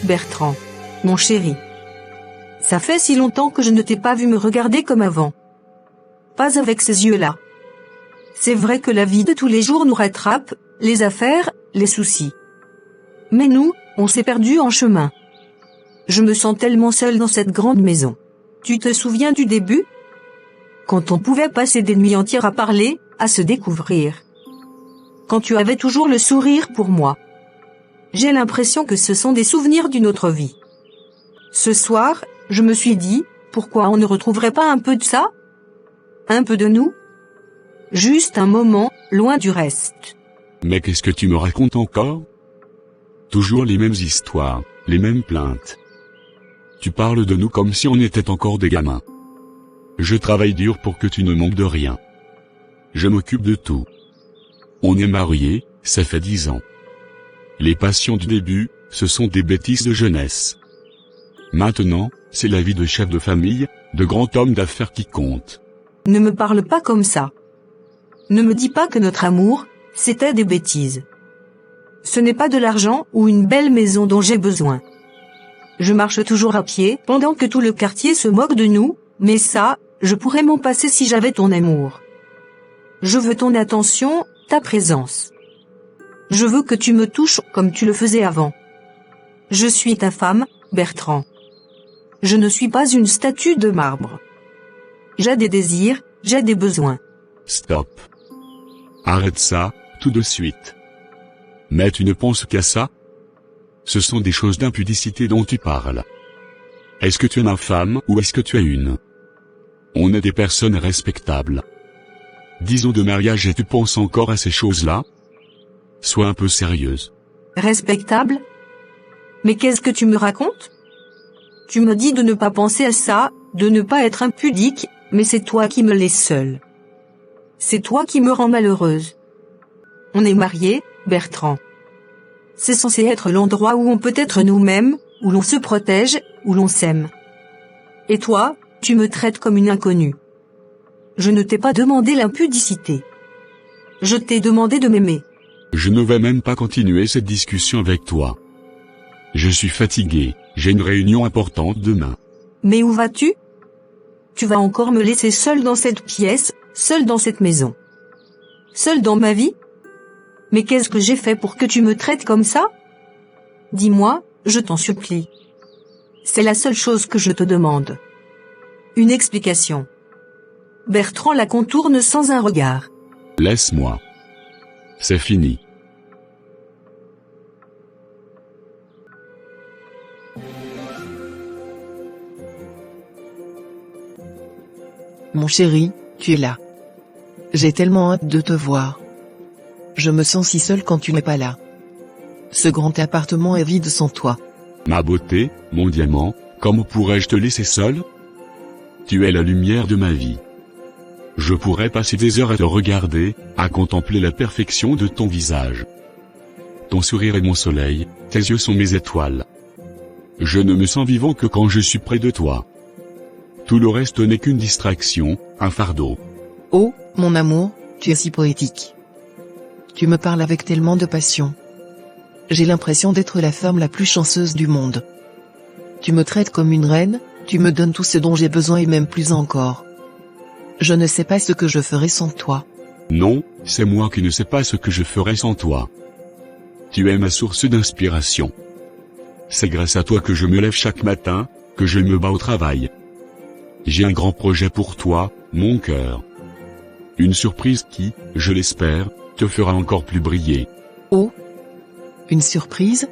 Bertrand. Mon chéri. Ça fait si longtemps que je ne t'ai pas vu me regarder comme avant. Pas avec ces yeux-là. C'est vrai que la vie de tous les jours nous rattrape, les affaires, les soucis. Mais nous, on s'est perdus en chemin. Je me sens tellement seule dans cette grande maison. Tu te souviens du début? Quand on pouvait passer des nuits entières à parler, à se découvrir. Quand tu avais toujours le sourire pour moi. J'ai l'impression que ce sont des souvenirs d'une autre vie. Ce soir, je me suis dit, pourquoi on ne retrouverait pas un peu de ça? Un peu de nous? Juste un moment, loin du reste. Mais qu'est-ce que tu me racontes encore? Toujours les mêmes histoires, les mêmes plaintes. Tu parles de nous comme si on était encore des gamins. Je travaille dur pour que tu ne manques de rien. Je m'occupe de tout. On est mariés, ça fait 10 ans. Les passions du début, ce sont des bêtises de jeunesse. Maintenant, c'est la vie de chef de famille, de grand homme d'affaires qui compte. Ne me parle pas comme ça. Ne me dis pas que notre amour, c'était des bêtises. Ce n'est pas de l'argent ou une belle maison dont j'ai besoin. Je marche toujours à pied pendant que tout le quartier se moque de nous, mais ça, je pourrais m'en passer si j'avais ton amour. Je veux ton attention, ta présence. Je veux que tu me touches comme tu le faisais avant. Je suis ta femme, Bertrand. Je ne suis pas une statue de marbre. J'ai des désirs, j'ai des besoins. Stop. Arrête ça, tout de suite. Mais tu ne penses qu'à ça? Ce sont des choses d'impudicité dont tu parles. Est-ce que tu es ma femme ou est-ce que tu es une? On est des personnes respectables. 10 ans de mariage et tu penses encore à ces choses-là? Sois un peu sérieuse. Respectable? Mais qu'est-ce que tu me racontes? Tu me dis de ne pas penser à ça, de ne pas être impudique, mais c'est toi qui me laisses seule. C'est toi qui me rends malheureuse. On est mariés, Bertrand. C'est censé être l'endroit où on peut être nous-mêmes, où l'on se protège, où l'on s'aime. Et toi, tu me traites comme une inconnue. Je ne t'ai pas demandé l'impudicité. Je t'ai demandé de m'aimer. Je ne vais même pas continuer cette discussion avec toi. Je suis fatigué, j'ai une réunion importante demain. Mais où vas-tu? Tu vas encore me laisser seule dans cette pièce, seule dans cette maison. Seule dans ma vie? Mais qu'est-ce que j'ai fait pour que tu me traites comme ça? Dis-moi, je t'en supplie. C'est la seule chose que je te demande. Une explication. Bertrand la contourne sans un regard. Laisse-moi. C'est fini. Mon chéri, tu es là. J'ai tellement hâte de te voir. Je me sens si seule quand tu n'es pas là. Ce grand appartement est vide sans toi. Ma beauté, mon diamant, comment pourrais-je te laisser seule? Tu es la lumière de ma vie. Je pourrais passer des heures à te regarder, à contempler la perfection de ton visage. Ton sourire est mon soleil, tes yeux sont mes étoiles. Je ne me sens vivant que quand je suis près de toi. Tout le reste n'est qu'une distraction, un fardeau. Oh, mon amour, tu es si poétique. Tu me parles avec tellement de passion. J'ai l'impression d'être la femme la plus chanceuse du monde. Tu me traites comme une reine, tu me donnes tout ce dont j'ai besoin et même plus encore. Je ne sais pas ce que je ferais sans toi. Non, c'est moi qui ne sais pas ce que je ferais sans toi. Tu es ma source d'inspiration. C'est grâce à toi que je me lève chaque matin, que je me bats au travail. J'ai un grand projet pour toi, mon cœur. Une surprise qui, je l'espère, te fera encore plus briller. Oh, une surprise?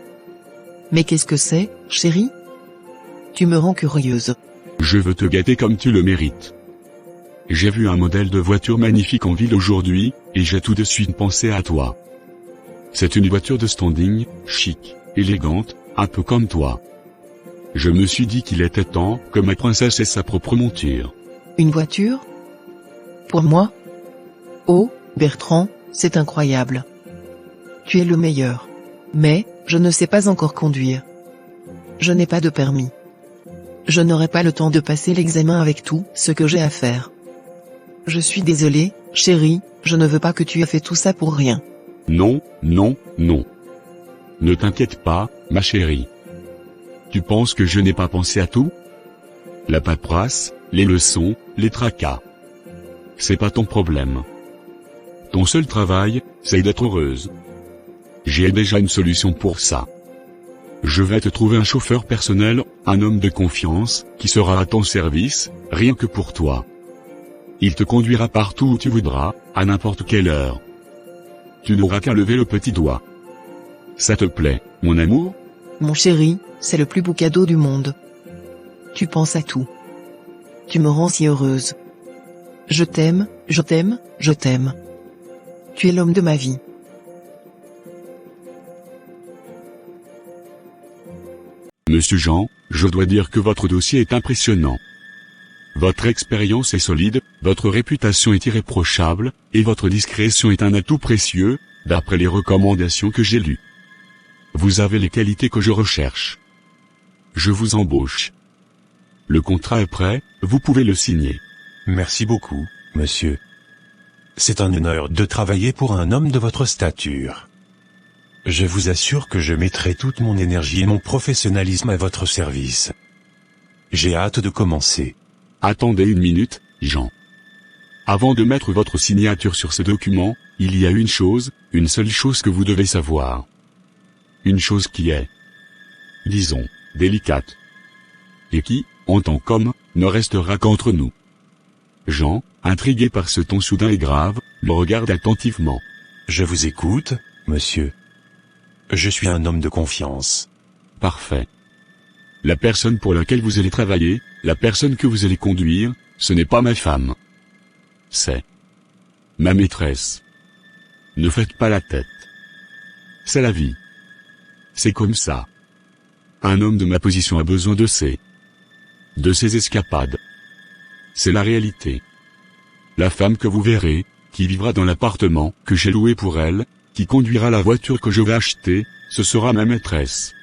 Mais qu'est-ce que c'est, chérie? Tu me rends curieuse. Je veux te gâter comme tu le mérites. J'ai vu un modèle de voiture magnifique en ville aujourd'hui, et j'ai tout de suite pensé à toi. C'est une voiture de standing, chic, élégante, un peu comme toi. Je me suis dit qu'il était temps que ma princesse ait sa propre monture. Une voiture? Pour moi? Oh, Bertrand, c'est incroyable. Tu es le meilleur. Mais, je ne sais pas encore conduire. Je n'ai pas de permis. Je n'aurai pas le temps de passer l'examen avec tout ce que j'ai à faire. Je suis désolé, chérie, je ne veux pas que tu aies fait tout ça pour rien. Non, non, non. Ne t'inquiète pas, ma chérie. Tu penses que je n'ai pas pensé à tout? La paperasse, les leçons, les tracas. C'est pas ton problème. Ton seul travail, c'est d'être heureuse. J'ai déjà une solution pour ça. Je vais te trouver un chauffeur personnel, un homme de confiance, qui sera à ton service, rien que pour toi. Il te conduira partout où tu voudras, à n'importe quelle heure. Tu n'auras qu'à lever le petit doigt. Ça te plaît, mon amour? Mon chéri, c'est le plus beau cadeau du monde. Tu penses à tout. Tu me rends si heureuse. Je t'aime, je t'aime, je t'aime. Tu es l'homme de ma vie. Monsieur Jean, je dois dire que votre dossier est impressionnant. Votre expérience est solide, votre réputation est irréprochable, et votre discrétion est un atout précieux, d'après les recommandations que j'ai lues. Vous avez les qualités que je recherche. Je vous embauche. Le contrat est prêt, vous pouvez le signer. Merci beaucoup, monsieur. C'est un honneur de travailler pour un homme de votre stature. Je vous assure que je mettrai toute mon énergie et mon professionnalisme à votre service. J'ai hâte de commencer. Attendez une minute, Jean. Avant de mettre votre signature sur ce document, il y a une seule chose que vous devez savoir. Une chose qui est, disons, délicate. Et qui, en tant qu'homme, ne restera qu'entre nous. Jean, intrigué par ce ton soudain et grave, le regarde attentivement. Je vous écoute, monsieur. Je suis un homme de confiance. Parfait. La personne pour laquelle vous allez travailler, la personne que vous allez conduire, ce n'est pas ma femme. C'est ma maîtresse. Ne faites pas la tête. C'est la vie. C'est comme ça. Un homme de ma position a besoin de ses escapades. C'est la réalité. La femme que vous verrez, qui vivra dans l'appartement que j'ai loué pour elle, qui conduira la voiture que je vais acheter, ce sera ma maîtresse.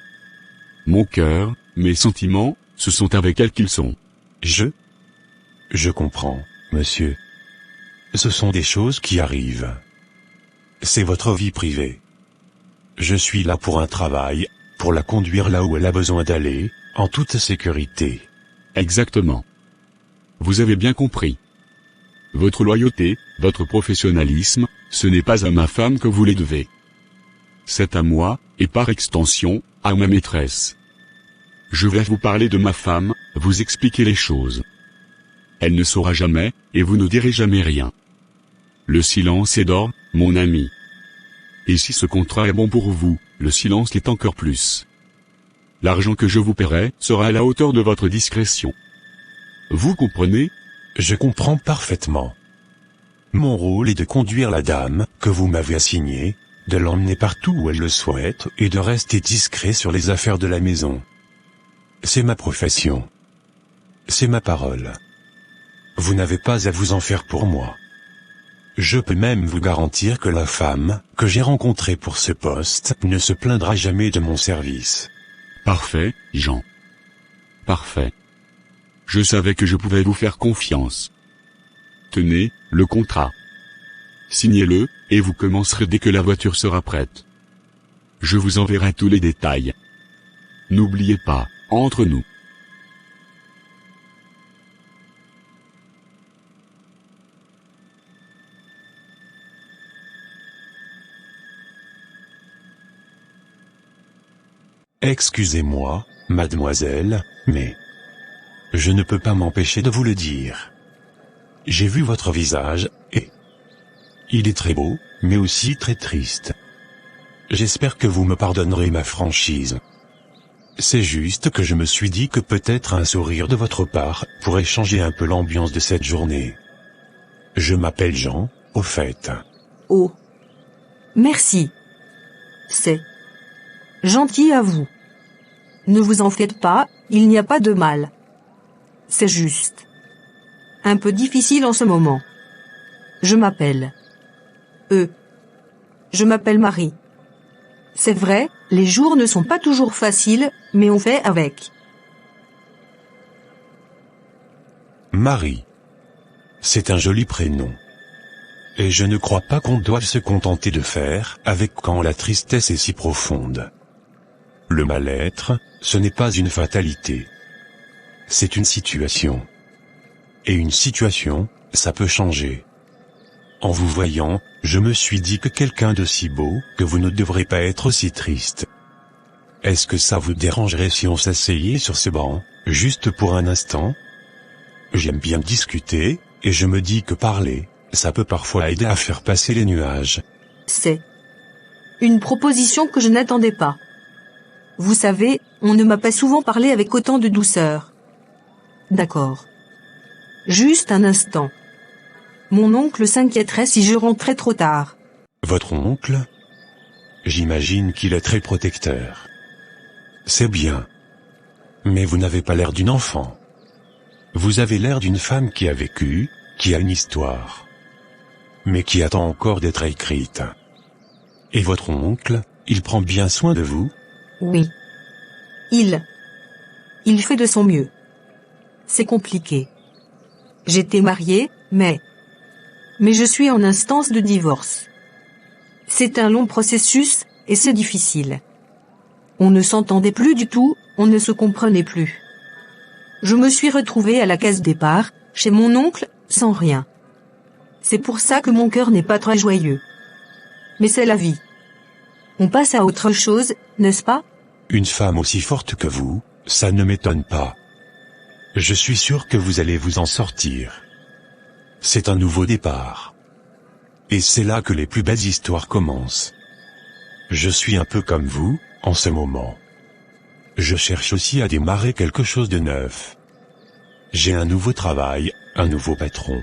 Mon cœur, mes sentiments, ce sont avec elle qu'ils sont. Je comprends, monsieur. Ce sont des choses qui arrivent. C'est votre vie privée. Je suis là pour un travail, pour la conduire là où elle a besoin d'aller, en toute sécurité. Exactement. Vous avez bien compris. Votre loyauté, votre professionnalisme, ce n'est pas à ma femme que vous les devez. C'est à moi, et par extension, à ma maîtresse. Je vais vous parler de ma femme, vous expliquer les choses. Elle ne saura jamais, et vous ne direz jamais rien. Le silence est d'or, mon ami. Et si ce contrat est bon pour vous, le silence l'est encore plus. L'argent que je vous paierai sera à la hauteur de votre discrétion. Vous comprenez? Je comprends parfaitement. Mon rôle est de conduire la dame, que vous m'avez assignée, de l'emmener partout où elle le souhaite et de rester discret sur les affaires de la maison. C'est ma profession. C'est ma parole. Vous n'avez pas à vous en faire pour moi. Je peux même vous garantir que la femme, que j'ai rencontrée pour ce poste, ne se plaindra jamais de mon service. Parfait, Jean. Parfait. Je savais que je pouvais vous faire confiance. Tenez, le contrat. Signez-le, et vous commencerez dès que la voiture sera prête. Je vous enverrai tous les détails. N'oubliez pas, entre nous. Excusez-moi, mademoiselle, mais je ne peux pas m'empêcher de vous le dire. J'ai vu votre visage, et il est très beau, mais aussi très triste. J'espère que vous me pardonnerez ma franchise. C'est juste que je me suis dit que peut-être un sourire de votre part pourrait changer un peu l'ambiance de cette journée. Je m'appelle Jean, au fait. Oh. Merci. C'est gentil à vous. Ne vous en faites pas, il n'y a pas de mal. C'est juste un peu difficile en ce moment. Je m'appelle Je m'appelle Marie. C'est vrai, les jours ne sont pas toujours faciles, mais on fait avec. Marie. C'est un joli prénom. Et je ne crois pas qu'on doive se contenter de faire avec quand la tristesse est si profonde. Le mal-être, ce n'est pas une fatalité. C'est une situation. Et une situation, ça peut changer. En vous voyant, je me suis dit que quelqu'un de si beau, que vous ne devrez pas être aussi triste. Est-ce que ça vous dérangerait si on s'asseyait sur ce banc, juste pour un instant? J'aime bien discuter, et je me dis que parler, ça peut parfois aider à faire passer les nuages. C'est une proposition que je n'attendais pas. Vous savez, on ne m'a pas souvent parlé avec autant de douceur. D'accord. Juste un instant. Mon oncle s'inquiéterait si je rentrais trop tard. Votre oncle? J'imagine qu'il est très protecteur. C'est bien. Mais vous n'avez pas l'air d'une enfant. Vous avez l'air d'une femme qui a vécu, qui a une histoire. Mais qui attend encore d'être écrite. Et votre oncle, il prend bien soin de vous? Oui. Il fait de son mieux. C'est compliqué. J'étais mariée, mais je suis en instance de divorce. C'est un long processus, et c'est difficile. On ne s'entendait plus du tout, on ne se comprenait plus. Je me suis retrouvée à la case départ, chez mon oncle, sans rien. C'est pour ça que mon cœur n'est pas très joyeux. Mais c'est la vie. On passe à autre chose, n'est-ce pas? Une femme aussi forte que vous, ça ne m'étonne pas. Je suis sûr que vous allez vous en sortir. C'est un nouveau départ. Et c'est là que les plus belles histoires commencent. Je suis un peu comme vous, en ce moment. Je cherche aussi à démarrer quelque chose de neuf. J'ai un nouveau travail, un nouveau patron.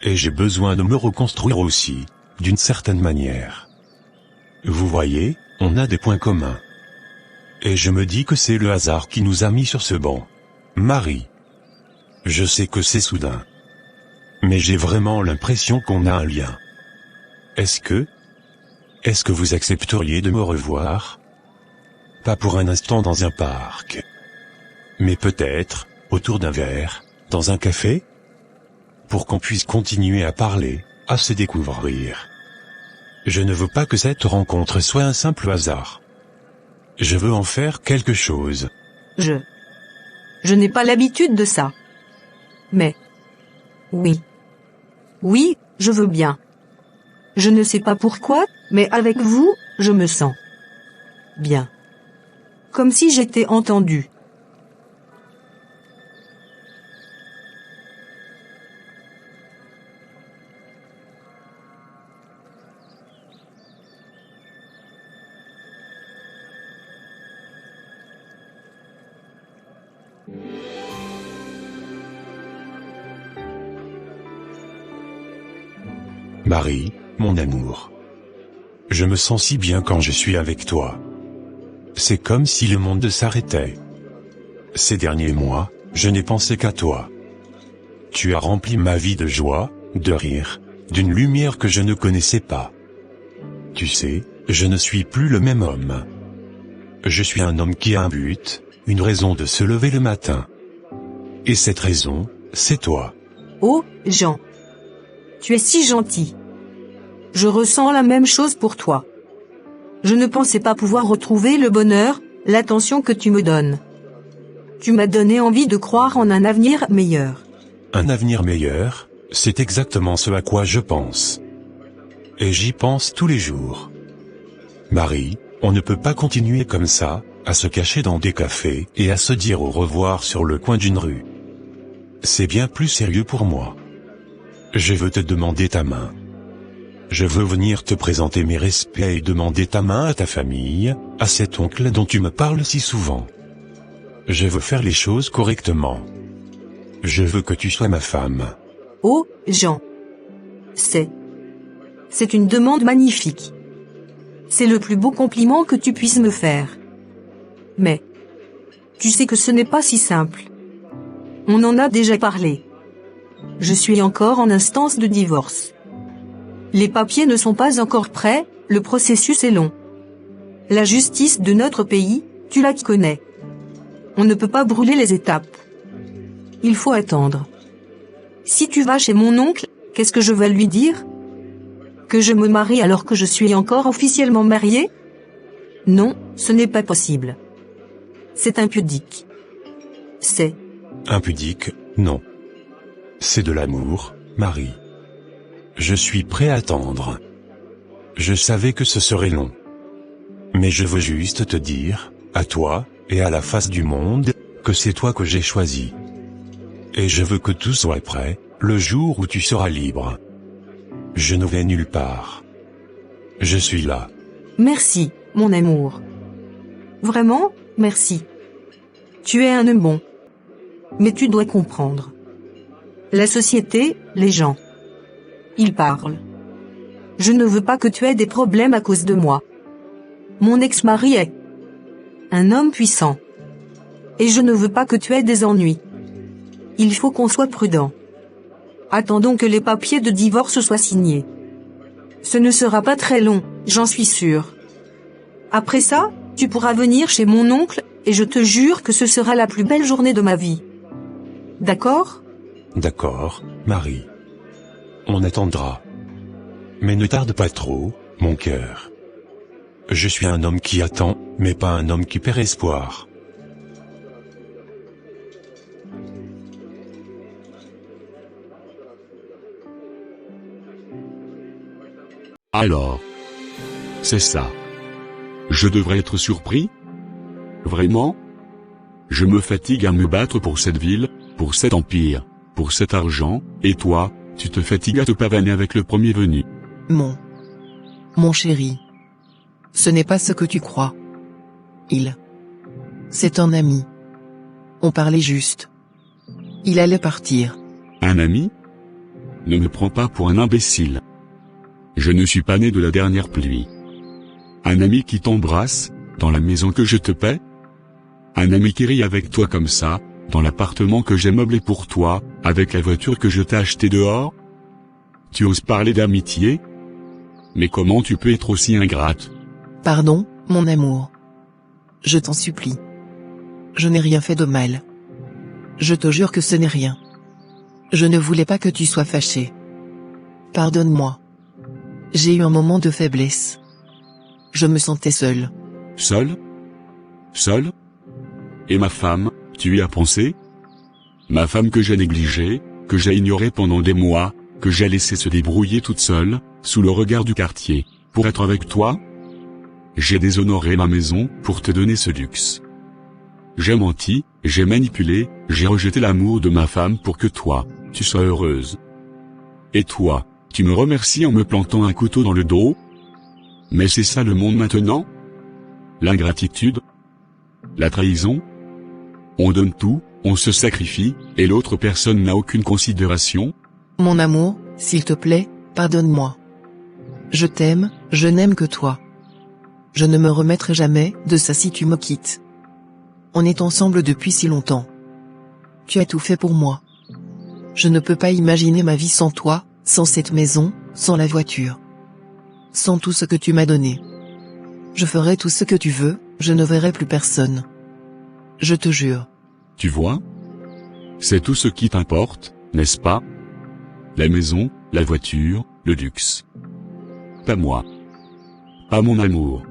Et j'ai besoin de me reconstruire aussi, d'une certaine manière. Vous voyez, on a des points communs. Et je me dis que c'est le hasard qui nous a mis sur ce banc. Marie. Je sais que c'est soudain. Mais j'ai vraiment l'impression qu'on a un lien. Est-ce que vous accepteriez de me revoir? Pas pour un instant dans un parc. Mais peut-être, autour d'un verre, dans un café? Pour qu'on puisse continuer à parler, à se découvrir. Je ne veux pas que cette rencontre soit un simple hasard. Je veux en faire quelque chose. Je n'ai pas l'habitude de ça. Mais oui. Oui, je veux bien. Je ne sais pas pourquoi, mais avec vous, je me sens bien. Comme si j'étais entendue. Marie, mon amour. Je me sens si bien quand je suis avec toi. C'est comme si le monde s'arrêtait. Ces derniers mois, je n'ai pensé qu'à toi. Tu as rempli ma vie de joie, de rire, d'une lumière que je ne connaissais pas. Tu sais, je ne suis plus le même homme. Je suis un homme qui a un but, une raison de se lever le matin. Et cette raison, c'est toi. Oh, Jean. Tu es si gentil. Je ressens la même chose pour toi. Je ne pensais pas pouvoir retrouver le bonheur, l'attention que tu me donnes. Tu m'as donné envie de croire en un avenir meilleur. Un avenir meilleur, c'est exactement ce à quoi je pense. Et j'y pense tous les jours. Marie, on ne peut pas continuer comme ça, à se cacher dans des cafés et à se dire au revoir sur le coin d'une rue. C'est bien plus sérieux pour moi. Je veux te demander ta main. Je veux venir te présenter mes respects et demander ta main à ta famille, à cet oncle dont tu me parles si souvent. Je veux faire les choses correctement. Je veux que tu sois ma femme. Oh, Jean. C'est une demande magnifique. C'est le plus beau compliment que tu puisses me faire. Mais tu sais que ce n'est pas si simple. On en a déjà parlé. Je suis encore en instance de divorce. Les papiers ne sont pas encore prêts, le processus est long. La justice de notre pays, tu la connais. On ne peut pas brûler les étapes. Il faut attendre. Si tu vas chez mon oncle, qu'est-ce que je vais lui dire? Que je me marie alors que je suis encore officiellement mariée? Non, ce n'est pas possible. C'est impudique. C'est... Impudique, non. C'est de l'amour, Marie. Je suis prêt à attendre. Je savais que ce serait long. Mais je veux juste te dire, à toi, et à la face du monde, que c'est toi que j'ai choisi. Et je veux que tout soit prêt, le jour où tu seras libre. Je ne vais nulle part. Je suis là. Merci, mon amour. Vraiment, merci. Tu es un homme bon. Mais tu dois comprendre. La société, les gens. Ils parlent. Je ne veux pas que tu aies des problèmes à cause de moi. Mon ex-mari est un homme puissant. Et je ne veux pas que tu aies des ennuis. Il faut qu'on soit prudent. Attendons que les papiers de divorce soient signés. Ce ne sera pas très long, j'en suis sûre. Après ça, tu pourras venir chez mon oncle, et je te jure que ce sera la plus belle journée de ma vie. D'accord ? D'accord, Marie. On attendra. Mais ne tarde pas trop, mon cœur. Je suis un homme qui attend, mais pas un homme qui perd espoir. Alors. C'est ça. Je devrais être surpris? Vraiment? Je me fatigue à me battre pour cette ville, pour cet empire, pour cet argent, et toi, tu te fatigues à te pavaner avec le premier venu. Mon chéri. Ce n'est pas ce que tu crois. C'est un ami. On parlait juste. Il allait partir. Un ami? Ne me prends pas pour un imbécile. Je ne suis pas né de la dernière pluie. Un ami qui t'embrasse, dans la maison que je te paie? Un ami qui rit avec toi comme ça, dans l'appartement que j'ai meublé pour toi, avec la voiture que je t'ai achetée dehors? Tu oses parler d'amitié? Mais comment tu peux être aussi ingrate? Pardon, mon amour. Je t'en supplie. Je n'ai rien fait de mal. Je te jure que ce n'est rien. Je ne voulais pas que tu sois fâché. Pardonne-moi. J'ai eu un moment de faiblesse. Je me sentais seule. Seule? Seule? Et ma femme, tu y as pensé? Ma femme que j'ai négligée, que j'ai ignorée pendant des mois, que j'ai laissée se débrouiller toute seule, sous le regard du quartier, pour être avec toi? J'ai déshonoré ma maison pour te donner ce luxe. J'ai menti, j'ai manipulé, j'ai rejeté l'amour de ma femme pour que toi, tu sois heureuse. Et toi, tu me remercies en me plantant un couteau dans le dos? Mais c'est ça le monde maintenant? L'ingratitude? La trahison? On donne tout, on se sacrifie, et l'autre personne n'a aucune considération? Mon amour, s'il te plaît, pardonne-moi. Je t'aime, je n'aime que toi. Je ne me remettrai jamais de ça si tu me quittes. On est ensemble depuis si longtemps. Tu as tout fait pour moi. Je ne peux pas imaginer ma vie sans toi, sans cette maison, sans la voiture. Sans tout ce que tu m'as donné. Je ferai tout ce que tu veux, je ne verrai plus personne. Je te jure. Tu vois? C'est tout ce qui t'importe, n'est-ce pas? La maison, la voiture, le luxe. Pas moi. Pas mon amour.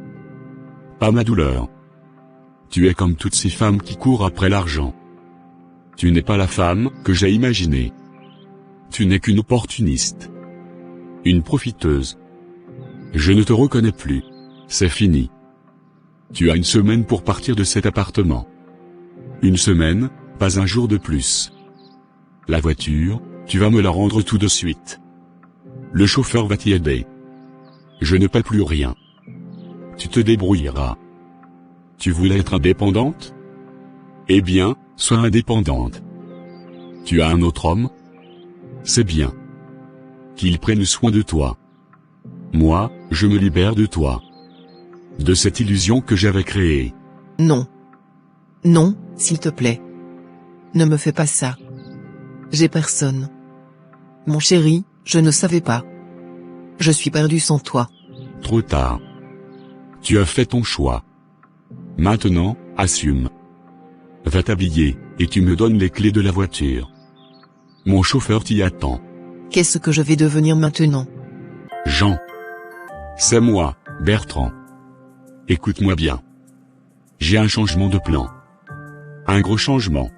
Pas ma douleur. Tu es comme toutes ces femmes qui courent après l'argent. Tu n'es pas la femme que j'ai imaginée. Tu n'es qu'une opportuniste. Une profiteuse. Je ne te reconnais plus. C'est fini. Tu as une semaine pour partir de cet appartement. Une semaine, pas un jour de plus. La voiture, tu vas me la rendre tout de suite. Le chauffeur va t'y aider. Je ne paie plus rien. Tu te débrouilleras. Tu voulais être indépendante? Eh bien, sois indépendante. Tu as un autre homme? C'est bien. Qu'il prenne soin de toi. Moi, je me libère de toi. De cette illusion que j'avais créée. Non. Non, s'il te plaît. Ne me fais pas ça. J'ai personne. Mon chéri, je ne savais pas. Je suis perdu sans toi. Trop tard. Tu as fait ton choix. Maintenant, assume. Va t'habiller, et tu me donnes les clés de la voiture. Mon chauffeur t'y attend. Qu'est-ce que je vais devenir maintenant? Jean. C'est moi, Bertrand. Écoute-moi bien. J'ai un changement de plan. Un gros changement.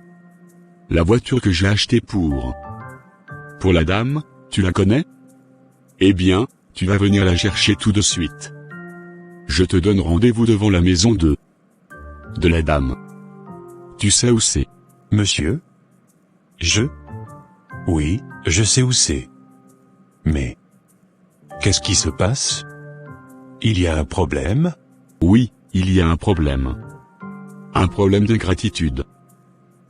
La voiture que j'ai achetée pour la dame, tu la connais? Eh bien, tu vas venir la chercher tout de suite. Je te donne rendez-vous devant la maison de la dame. Tu sais où c'est? Monsieur? Oui, je sais où c'est. Mais... qu'est-ce qui se passe? Il y a un problème? Oui, il y a un problème. Un problème d'ingratitude.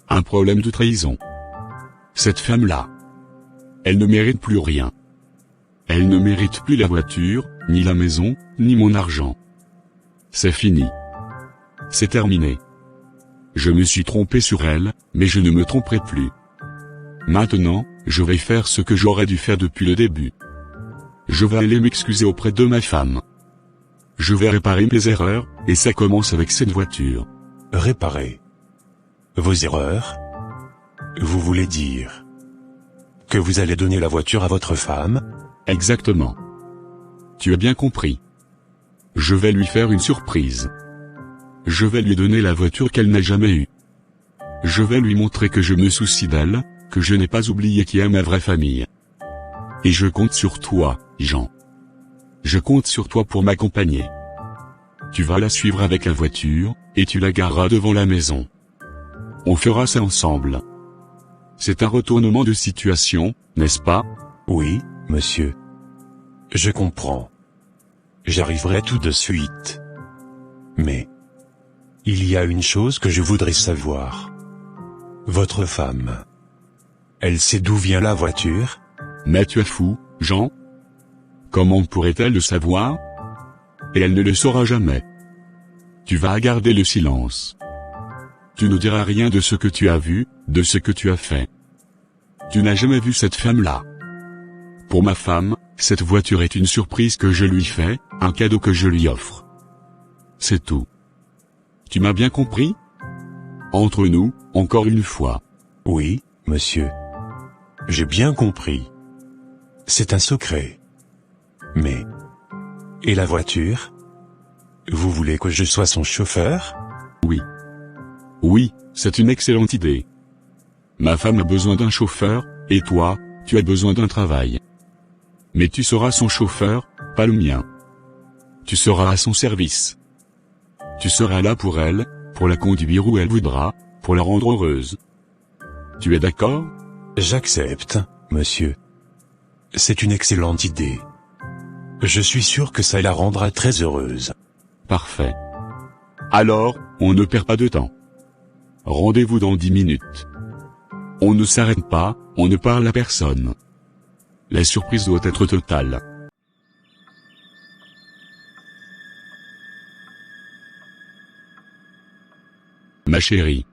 Un problème de trahison. Cette femme-là, elle ne mérite plus rien. Elle ne mérite plus la voiture, ni la maison, ni mon argent. C'est fini. C'est terminé. Je me suis trompé sur elle, mais je ne me tromperai plus. Maintenant, je vais faire ce que j'aurais dû faire depuis le début. Je vais aller m'excuser auprès de ma femme. Je vais réparer mes erreurs, et ça commence avec cette voiture. Réparer vos erreurs? Vous voulez dire que vous allez donner la voiture à votre femme? Exactement. Tu as bien compris. Je vais lui faire une surprise. Je vais lui donner la voiture qu'elle n'a jamais eue. Je vais lui montrer que je me soucie d'elle, que je n'ai pas oublié qui est ma vraie famille. Et je compte sur toi, Jean. Je compte sur toi pour m'accompagner. Tu vas la suivre avec la voiture, et tu la gareras devant la maison. On fera ça ensemble. C'est un retournement de situation, n'est-ce pas? Oui, monsieur. Je comprends. J'arriverai tout de suite. Mais... il y a une chose que je voudrais savoir. Votre femme... elle sait d'où vient la voiture? Mais tu es fou, Jean? Comment pourrait-elle le savoir? Et elle ne le saura jamais. Tu vas garder le silence. Tu ne diras rien de ce que tu as vu, de ce que tu as fait. Tu n'as jamais vu cette femme-là. Pour ma femme, cette voiture est une surprise que je lui fais, un cadeau que je lui offre. C'est tout. Tu m'as bien compris? Entre nous, encore une fois. Oui, monsieur. J'ai bien compris. C'est un secret. Mais... et la voiture? Vous voulez que je sois son chauffeur? Oui. Oui, c'est une excellente idée. Ma femme a besoin d'un chauffeur, et toi, tu as besoin d'un travail. Mais tu seras son chauffeur, pas le mien. Tu seras à son service. Tu seras là pour elle, pour la conduire où elle voudra, pour la rendre heureuse. Tu es d'accord? J'accepte, monsieur. C'est une excellente idée. Je suis sûr que ça la rendra très heureuse. Parfait. Alors, on ne perd pas de temps. Rendez-vous dans 10 minutes. On ne s'arrête pas, on ne parle à personne. La surprise doit être totale. Ma chérie,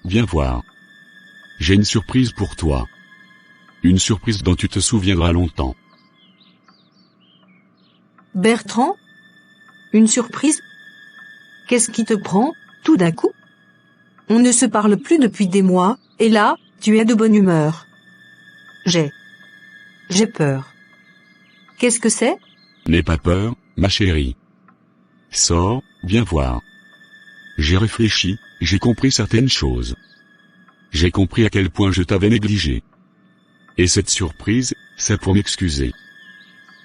viens voir. J'ai une surprise pour toi. Une surprise dont tu te souviendras longtemps. Bertrand? Une surprise? Qu'est-ce qui te prend, tout d'un coup? On ne se parle plus depuis des mois, et là, tu es de bonne humeur. J'ai peur. Qu'est-ce que c'est? N'aie pas peur, ma chérie. Sors, viens voir. J'ai réfléchi, j'ai compris certaines choses. J'ai compris à quel point je t'avais négligé. Et cette surprise, c'est pour m'excuser.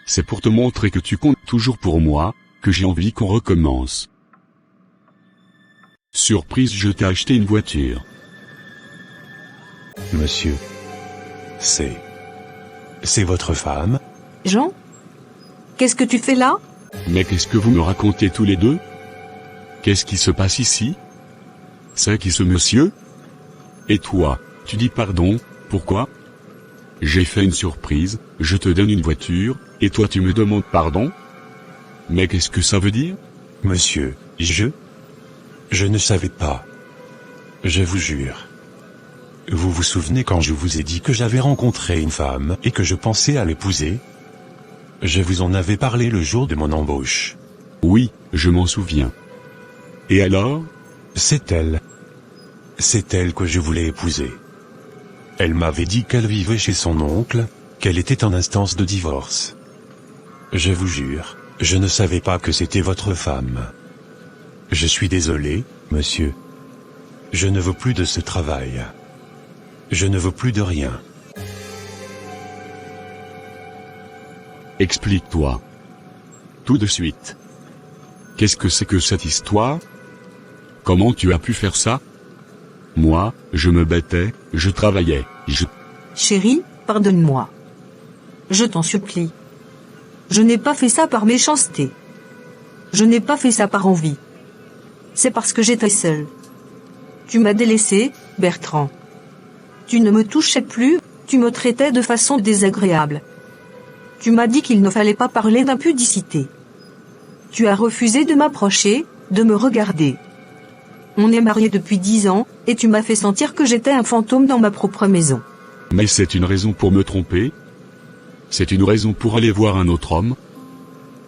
C'est pour te montrer que tu comptes toujours pour moi, que j'ai envie qu'on recommence. Surprise, je t'ai acheté une voiture. Monsieur. C'est votre femme? Jean? Qu'est-ce que tu fais là? Mais qu'est-ce que vous me racontez tous les deux? Qu'est-ce qui se passe ici? C'est qui ce monsieur? Et toi, tu dis pardon, pourquoi? J'ai fait une surprise, je te donne une voiture, et toi tu me demandes pardon? Mais qu'est-ce que ça veut dire? Monsieur, je ne savais pas. Je vous jure. Vous vous souvenez quand je vous ai dit que j'avais rencontré une femme et que je pensais à l'épouser? Je vous en avais parlé le jour de mon embauche. Oui, je m'en souviens. Et alors? C'est elle. C'est elle que je voulais épouser. Elle m'avait dit qu'elle vivait chez son oncle, qu'elle était en instance de divorce. Je vous jure, Je ne savais pas que c'était votre femme. Je suis désolé, monsieur. Je ne veux plus de ce travail. Je ne veux plus de rien. Explique-toi. Tout de suite. Qu'est-ce que c'est que cette histoire? Comment tu as pu faire ça? Moi, je me battais, je travaillais, Chérie, pardonne-moi. Je t'en supplie. Je n'ai pas fait ça par méchanceté. Je n'ai pas fait ça par envie. C'est parce que j'étais seule. Tu m'as délaissé, Bertrand. Tu ne me touchais plus, tu me traitais de façon désagréable. Tu m'as dit qu'il ne fallait pas parler d'impudicité. Tu as refusé de m'approcher, de me regarder. On est mariés depuis 10 ans, et tu m'as fait sentir que j'étais un fantôme dans ma propre maison. Mais c'est une raison pour me tromper? C'est une raison pour aller voir un autre homme?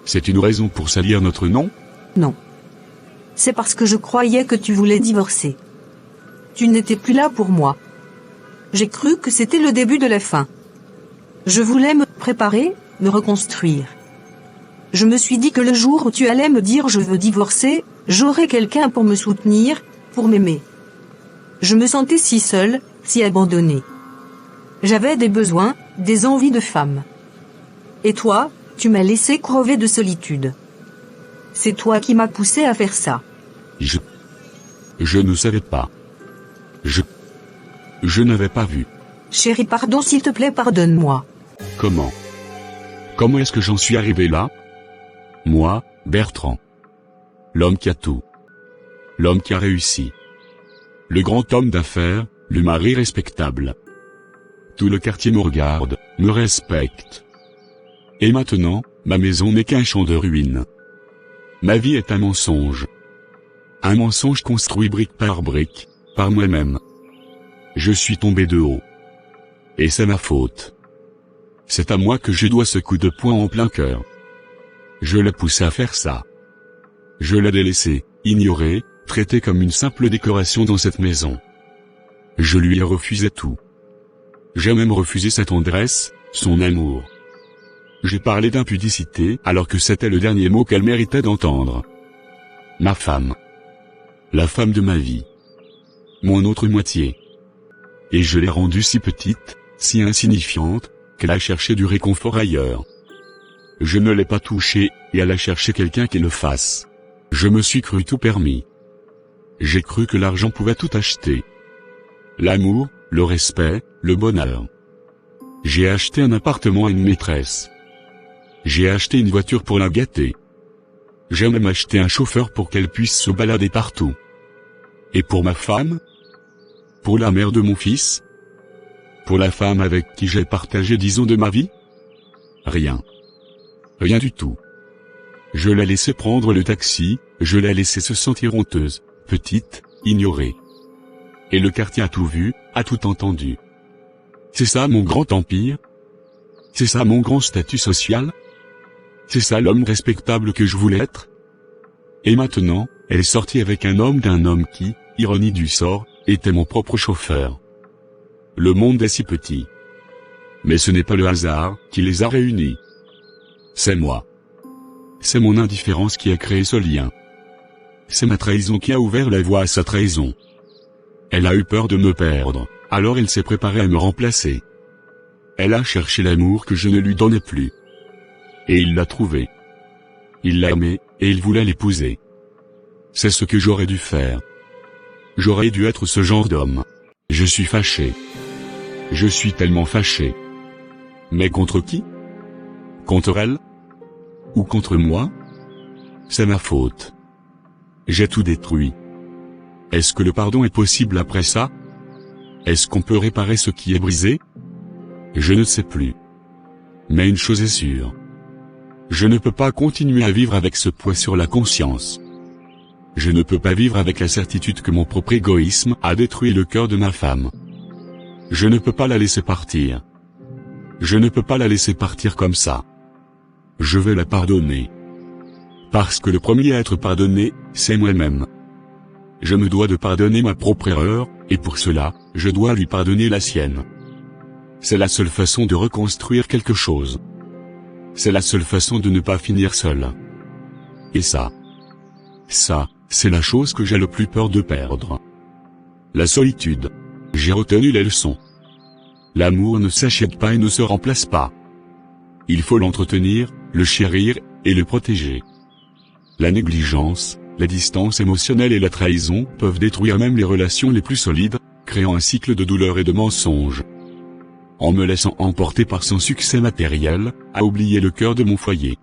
C'est une raison pour salir notre nom? Non. C'est parce que je croyais que tu voulais divorcer. Tu n'étais plus là pour moi. J'ai cru que c'était le début de la fin. Je voulais me préparer, me reconstruire. Je me suis dit que le jour où tu allais me dire je veux divorcer, j'aurais quelqu'un pour me soutenir, pour m'aimer. Je me sentais si seule, si abandonnée. J'avais des besoins, des envies de femme. Et toi, tu m'as laissé crever de solitude. C'est toi qui m'as poussé à faire ça. Je ne savais pas. Je n'avais pas vu. Chérie, pardon, s'il te plaît, pardonne-moi. Comment est-ce que j'en suis arrivé là? Moi, Bertrand. L'homme qui a tout. L'homme qui a réussi. Le grand homme d'affaires, le mari respectable. Tout le quartier me regarde, me respecte. Et maintenant, ma maison n'est qu'un champ de ruines. Ma vie est un mensonge. Un mensonge construit brique, par moi-même. Je suis tombé de haut. Et c'est ma faute. C'est à moi que je dois ce coup de poing en plein cœur. Je l'ai poussé à faire ça. Je l'ai délaissé, ignoré, traité comme une simple décoration dans cette maison. Je lui ai refusé tout. J'ai même refusé sa tendresse, son amour. J'ai parlé d'impudicité alors que c'était le dernier mot qu'elle méritait d'entendre. Ma femme. La femme de ma vie. Mon autre moitié. Et je l'ai rendue si petite, si insignifiante, qu'elle a cherché du réconfort ailleurs. Je ne l'ai pas touchée, et elle a cherché quelqu'un qui le fasse. Je me suis cru tout permis. J'ai cru que l'argent pouvait tout acheter. L'amour, le respect, le bonheur. J'ai acheté un appartement à une maîtresse. J'ai acheté une voiture pour la gâter. J'ai même acheté un chauffeur pour qu'elle puisse se balader partout. Et pour ma femme? Pour la mère de mon fils? Pour la femme avec qui j'ai partagé 10 ans de ma vie? Rien. Rien du tout. Je l'ai laissé prendre le taxi, je l'ai laissé se sentir honteuse, petite, ignorée. Et le quartier a tout vu, a tout entendu. C'est ça mon grand empire? C'est ça mon grand statut social? C'est ça l'homme respectable que je voulais être? Et maintenant, elle est sortie avec un homme d'un homme qui, ironie du sort, était mon propre chauffeur. Le monde est si petit. Mais ce n'est pas le hasard qui les a réunis. C'est moi. C'est mon indifférence qui a créé ce lien. C'est ma trahison qui a ouvert la voie à sa trahison. Elle a eu peur de me perdre, alors elle s'est préparée à me remplacer. Elle a cherché l'amour que je ne lui donnais plus. Et il l'a trouvé. Il l'a aimée, et il voulait l'épouser. C'est ce que j'aurais dû faire. J'aurais dû être ce genre d'homme. Je suis fâché. Je suis tellement fâché. Mais contre qui? Contre elle? Ou contre moi? C'est ma faute. J'ai tout détruit. Est-ce que le pardon est possible après ça? Est-ce qu'on peut réparer ce qui est brisé? Je ne sais plus. Mais une chose est sûre. Je ne peux pas continuer à vivre avec ce poids sur la conscience. Je ne peux pas vivre avec la certitude que mon propre égoïsme a détruit le cœur de ma femme. Je ne peux pas la laisser partir. Je ne peux pas la laisser partir comme ça. Je vais la pardonner. Parce que le premier à être pardonné, c'est moi-même. Je me dois de pardonner ma propre erreur, et pour cela, je dois lui pardonner la sienne. C'est la seule façon de reconstruire quelque chose. C'est la seule façon de ne pas finir seul. Et ça, c'est la chose que j'ai le plus peur de perdre. La solitude. J'ai retenu les leçons. L'amour ne s'achète pas et ne se remplace pas. Il faut l'entretenir, le chérir, et le protéger. La négligence, la distance émotionnelle et la trahison peuvent détruire même les relations les plus solides, créant un cycle de douleur et de mensonges. En me laissant emporter par son succès matériel, à oublier le cœur de mon foyer.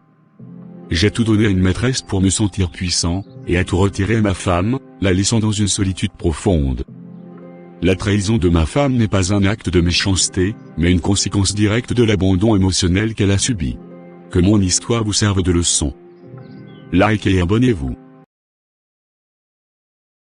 J'ai tout donné à une maîtresse pour me sentir puissant, et à tout retirer à ma femme, la laissant dans une solitude profonde. La trahison de ma femme n'est pas un acte de méchanceté, mais une conséquence directe de l'abandon émotionnel qu'elle a subi. Que mon histoire vous serve de leçon. Likez et abonnez-vous.